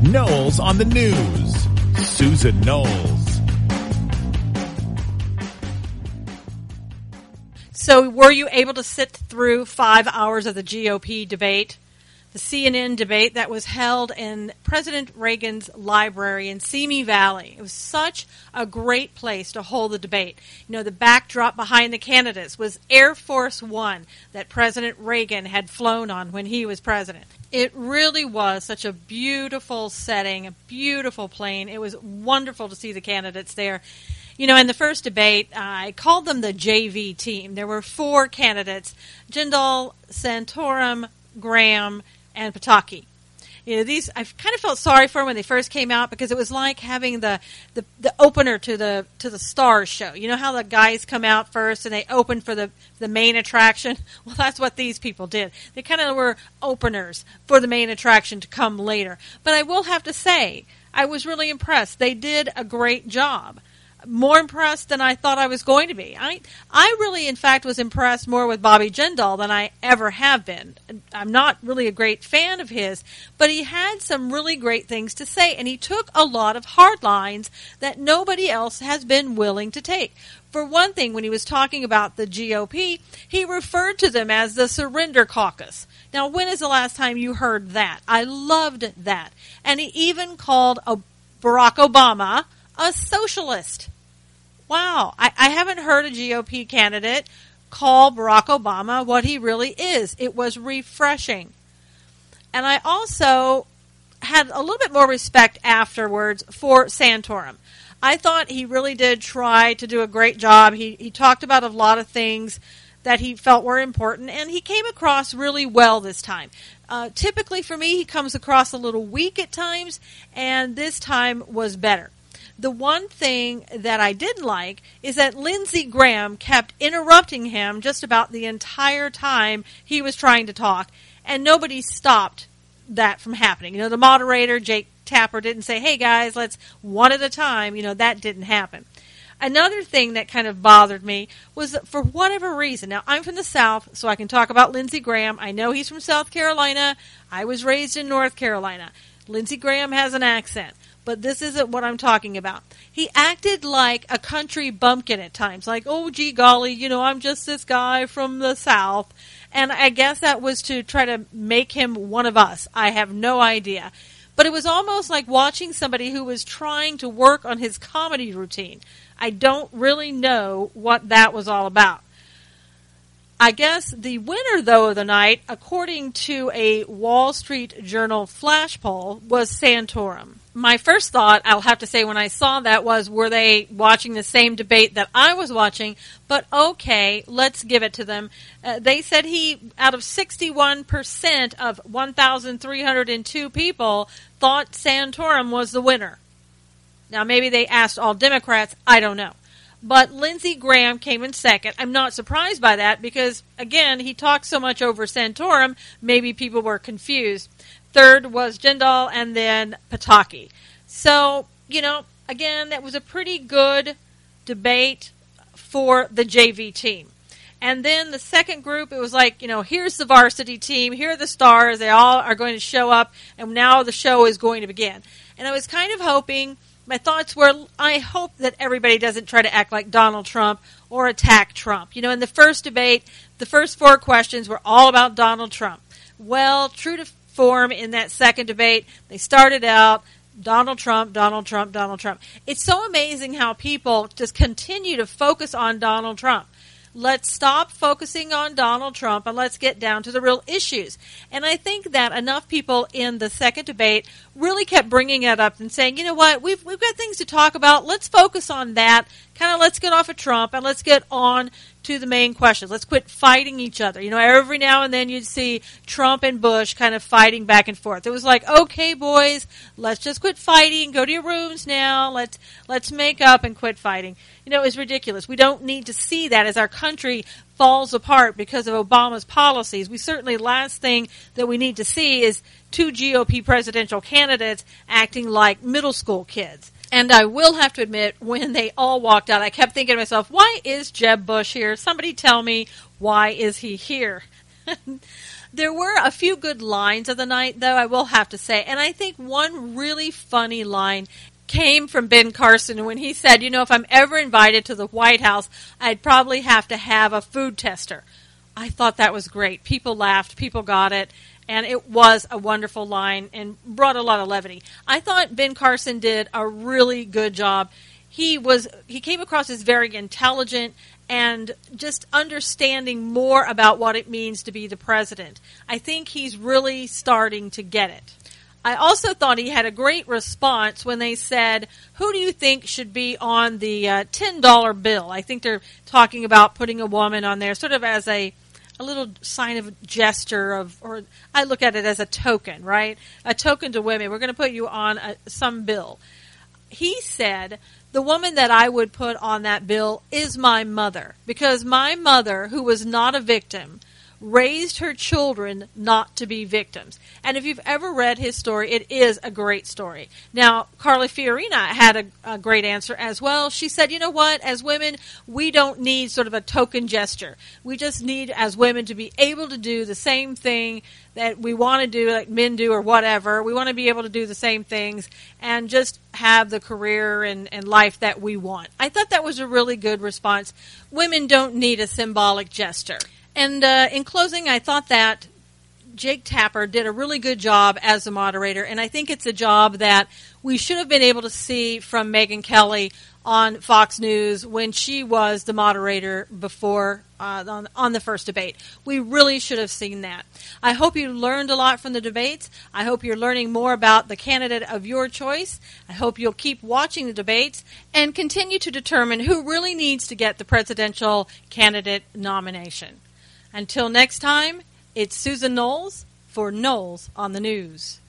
Knowles on the News. Susan Knowles. So were you able to sit through 5 hours of the GOP debate? The CNN debate that was held in President Reagan's library in Simi Valley. It was such a great place to hold the debate. You know, the backdrop behind the candidates was Air Force One that President Reagan had flown on when he was president. It really was such a beautiful setting, a beautiful plane. It was wonderful to see the candidates there. You know, in the first debate, I called them the JV team. There were 4 candidates: Jindal, Santorum, Graham, and Pataki. You know, these, I kind of felt sorry for them when they first came out, because it was like having the opener to the Stars show. You know how the guys come out first and they open for the main attraction? Well, that's what these people did. They kind of were openers for the main attraction to come later. But I will have to say, I was really impressed. They did a great job. More impressed than I thought I was going to be. I really, in fact, was impressed more with Bobby Jindal than I ever have been. I'm not really a great fan of his, but he had some really great things to say, and he took a lot of hard lines that nobody else has been willing to take. For one thing, when he was talking about the GOP, he referred to them as the Surrender Caucus. Now, when is the last time you heard that? I loved that. And he even called Barack Obama a socialist. Wow, I haven't heard a GOP candidate call Barack Obama what he really is. It was refreshing. And I also had a little bit more respect afterwards for Santorum. I thought he really did try to do a great job. He talked about a lot of things that he felt were important, and he came across really well this time. Typically for me, he comes across a little weak at times, and this time was better. The one thing that I didn't like is that Lindsey Graham kept interrupting him just about the entire time he was trying to talk, and nobody stopped that from happening. You know, the moderator, Jake Tapper, didn't say, hey guys, let's one at a time. You know, that didn't happen. Another thing that kind of bothered me was that for whatever reason, now I'm from the South, so I can talk about Lindsey Graham. I know he's from South Carolina. I was raised in North Carolina. Lindsey Graham has an accent. But this isn't what I'm talking about. He acted like a country bumpkin at times, like, oh, gee golly, you know, I'm just this guy from the South. And I guess that was to try to make him one of us. I have no idea. But it was almost like watching somebody who was trying to work on his comedy routine. I don't really know what that was all about. I guess the winner, though, of the night, according to a Wall Street Journal flash poll, was Santorum. My first thought, I'll have to say, when I saw that was, were they watching the same debate that I was watching? But okay, let's give it to them. They said out of 61% of 1,302 people, thought Santorum was the winner. Now, maybe they asked all Democrats. I don't know. But Lindsey Graham came in second. I'm not surprised by that because, again, he talked so much over Santorum, maybe people were confused. Third was Jindal, and then Pataki. So, you know, again, that was a pretty good debate for the JV team. And then the second group, it was like, you know, here's the varsity team, here are the stars, they all are going to show up, and now the show is going to begin. And I was kind of hoping, my thoughts were, I hope that everybody doesn't try to act like Donald Trump or attack Trump. You know, in the first debate, the first 4 questions were all about Donald Trump. Well, true to form in that second debate, they started out, Donald Trump, Donald Trump, Donald Trump. It's so amazing how people just continue to focus on Donald Trump. Let's stop focusing on Donald Trump and let's get down to the real issues. And I think that enough people in the second debate really kept bringing it up and saying, you know what, we've got things to talk about. Let's focus on that. Kind of let's get off of Trump and let's get on to the main questions. Let's quit fighting each other. You know, every now and then you'd see Trump and Bush kind of fighting back and forth. It was like, okay, boys, let's just quit fighting. Go to your rooms now. Let's make up and quit fighting. You know, it was ridiculous. We don't need to see that as our country falls apart because of Obama's policies. We certainly, last thing that we need to see is 2 GOP presidential candidates acting like middle school kids. And I will have to admit, when they all walked out, I kept thinking to myself, why is Jeb Bush here? Somebody tell me, why is he here? There were a few good lines of the night, though, I will have to say. And I think one really funny line came from Ben Carson when he said, if I'm ever invited to the White House, I'd probably have to have a food tester. I thought that was great. People laughed. People got it. And it was a wonderful line and brought a lot of levity. I thought Ben Carson did a really good job. He came across as very intelligent and just understanding more about what it means to be the president. I think he's really starting to get it. I also thought he had a great response when they said, who do you think should be on the $10 bill? I think they're talking about putting a woman on there sort of as a little sign of gesture or I look at it as a token, right? A token to women. We're going to put you on some bill. He said, the woman that I would put on that bill is my mother, because my mother, who was not a victim, raised her children not to be victims. And if you've ever read his story, it is a great story. Now, Carly Fiorina had a great answer as well. She said, you know what, as women, we don't need sort of a token gesture. We just need, as women, to be able to do the same thing that we want to do, like men do or whatever. We want to be able to do the same things and just have the career and life that we want. I thought that was a really good response. Women don't need a symbolic gesture. And in closing, I thought that Jake Tapper did a really good job as a moderator, and I think it's a job that we should have been able to see from Megyn Kelly on Fox News when she was the moderator before on the first debate. We really should have seen that. I hope you learned a lot from the debates. I hope you're learning more about the candidate of your choice. I hope you'll keep watching the debates and continue to determine who really needs to get the presidential candidate nomination. Until next time, it's Susan Knowles for Knowles on the News.